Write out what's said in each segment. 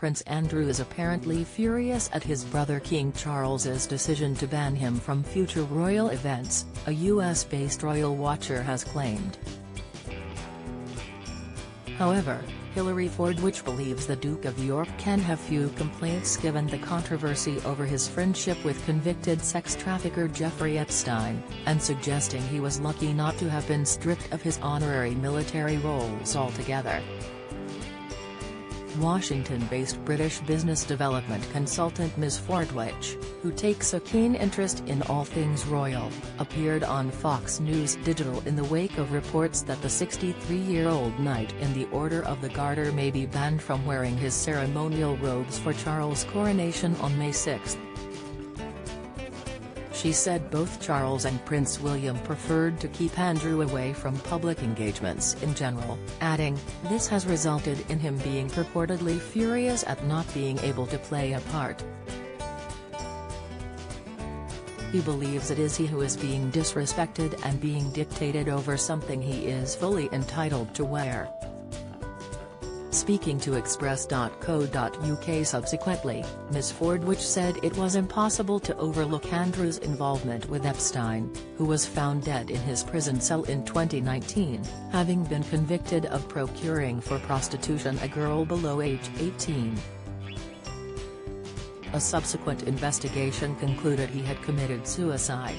Prince Andrew is apparently furious at his brother King Charles's decision to ban him from future royal events, a US-based royal watcher has claimed. However, Hilary Fordwich believes the Duke of York can have few complaints given the controversy over his friendship with convicted sex trafficker Jeffrey Epstein, and suggesting he was lucky not to have been stripped of his honorary military roles altogether. Washington-based British business development consultant Ms. Fordwich, who takes a keen interest in all things royal, appeared on Fox News Digital in the wake of reports that the 63-year-old Knight in the Order of the Garter may be banned from wearing his ceremonial robes for Charles' coronation on May 6. She said both Charles and Prince William preferred to keep Andrew away from public engagements in general, adding, "This has resulted in him being purportedly furious at not being able to play a part. He believes it is he who is being disrespected and being dictated over something he is fully entitled to wear." Speaking to Express.co.uk subsequently, Ms. Fordwich said it was impossible to overlook Andrew's involvement with Epstein, who was found dead in his prison cell in 2019, having been convicted of procuring for prostitution a girl below age 18. A subsequent investigation concluded he had committed suicide.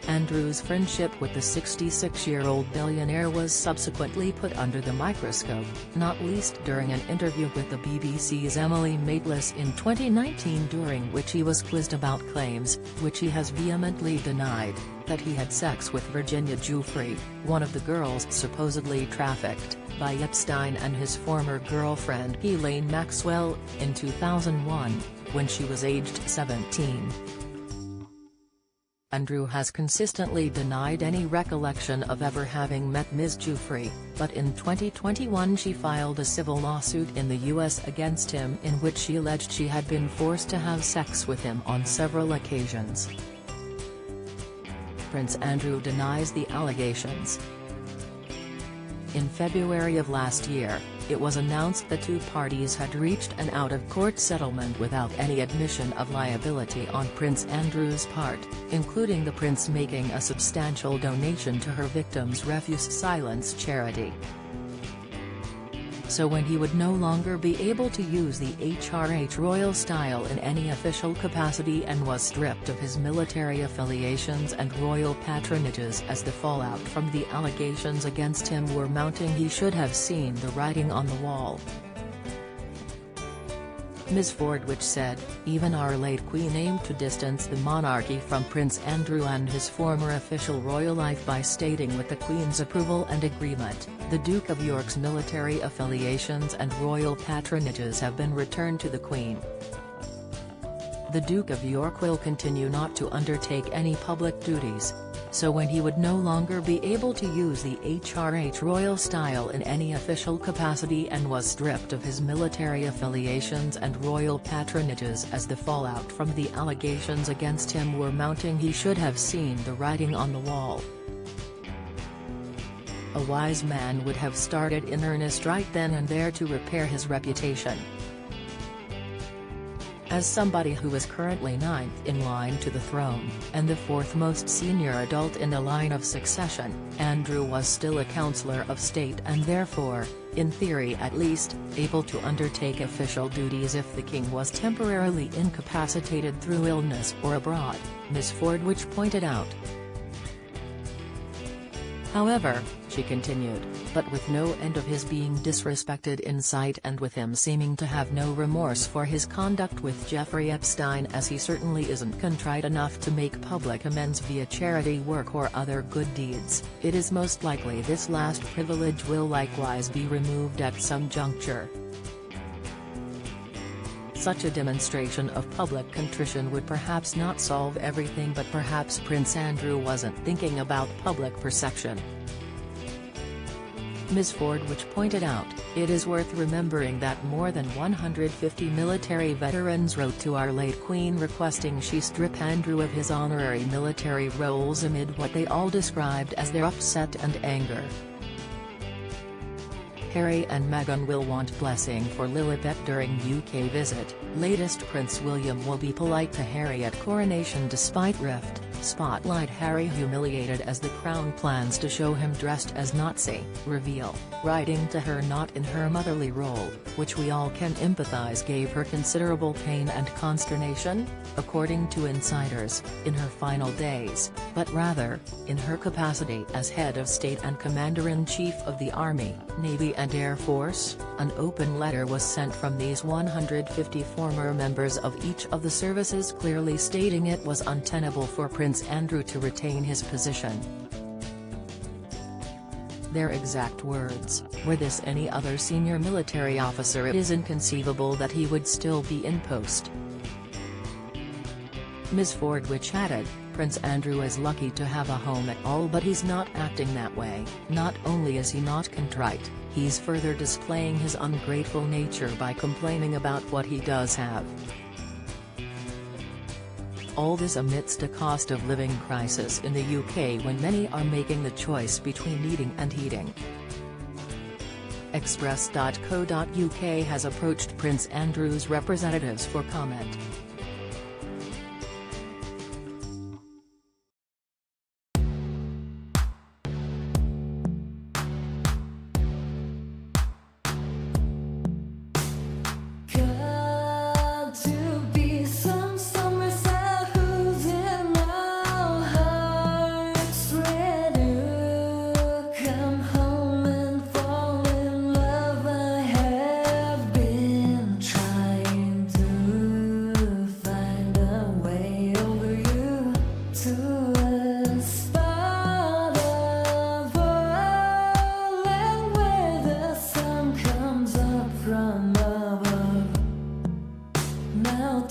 Andrew's friendship with the 66-year-old billionaire was subsequently put under the microscope, not least during an interview with the BBC's Emily Maitlis in 2019, during which he was quizzed about claims, which he has vehemently denied, that he had sex with Virginia Giuffre, one of the girls supposedly trafficked by Epstein and his former girlfriend Ghislaine Maxwell, in 2001, when she was aged 17. Andrew has consistently denied any recollection of ever having met Ms. Giuffre, but in 2021 she filed a civil lawsuit in the US against him in which she alleged she had been forced to have sex with him on several occasions. Prince Andrew denies the allegations. In February of last year, it was announced the two parties had reached an out-of-court settlement without any admission of liability on Prince Andrew's part, including the prince making a substantial donation to her Victims' Refuse Silence charity. So when he would no longer be able to use the HRH royal style in any official capacity and was stripped of his military affiliations and royal patronages as the fallout from the allegations against him were mounting, he should have seen the writing on the wall. Ms. Fordwich said, "Even our late Queen aimed to distance the monarchy from Prince Andrew and his former official royal life by stating, with the Queen's approval and agreement, the Duke of York's military affiliations and royal patronages have been returned to the Queen. The Duke of York will continue not to undertake any public duties. So when he would no longer be able to use the HRH royal style in any official capacity and was stripped of his military affiliations and royal patronages as the fallout from the allegations against him were mounting, he should have seen the writing on the wall. A wise man would have started in earnest right then and there to repair his reputation. As somebody who is currently 9th in line to the throne, and the 4th most senior adult in the line of succession, Andrew was still a councillor of state and therefore, in theory at least, able to undertake official duties if the king was temporarily incapacitated through illness or abroad," Ms. Fordwich pointed out. However, she continued, but with no end of his being disrespected in sight and with him seeming to have no remorse for his conduct with Jeffrey Epstein, as he certainly isn't contrite enough to make public amends via charity work or other good deeds, it is most likely this last privilege will likewise be removed at some juncture. Such a demonstration of public contrition would perhaps not solve everything, but perhaps Prince Andrew wasn't thinking about public perception. Ms. Fordwich pointed out, "It is worth remembering that more than 150 military veterans wrote to our late Queen requesting she strip Andrew of his honorary military roles amid what they all described as their upset and anger. Harry and Meghan will want blessing for Lilibet during UK visit. Latest Prince William will be polite to Harry at coronation despite rift. Spotlight: Harry humiliated as the Crown plans to show him dressed as Nazi. Reveal: writing to her not in her motherly role, which we all can empathize, gave her considerable pain and consternation, according to insiders, in her final days, but rather, in her capacity as head of state and Commander-in-Chief of the Army, Navy and Air Force. An open letter was sent from these 150 former members of each of the services, clearly stating it was untenable for Prince Andrew to retain his position. Their exact words: "Were this any other senior military officer, it is inconceivable that he would still be in post." Ms. Fordwich added, "Prince Andrew is lucky to have a home at all, but he's not acting that way. Not only is he not contrite, he's further displaying his ungrateful nature by complaining about what he does have." All this amidst a cost of living crisis in the UK, when many are making the choice between eating and heating. Express.co.uk has approached Prince Andrew's representatives for comment. Now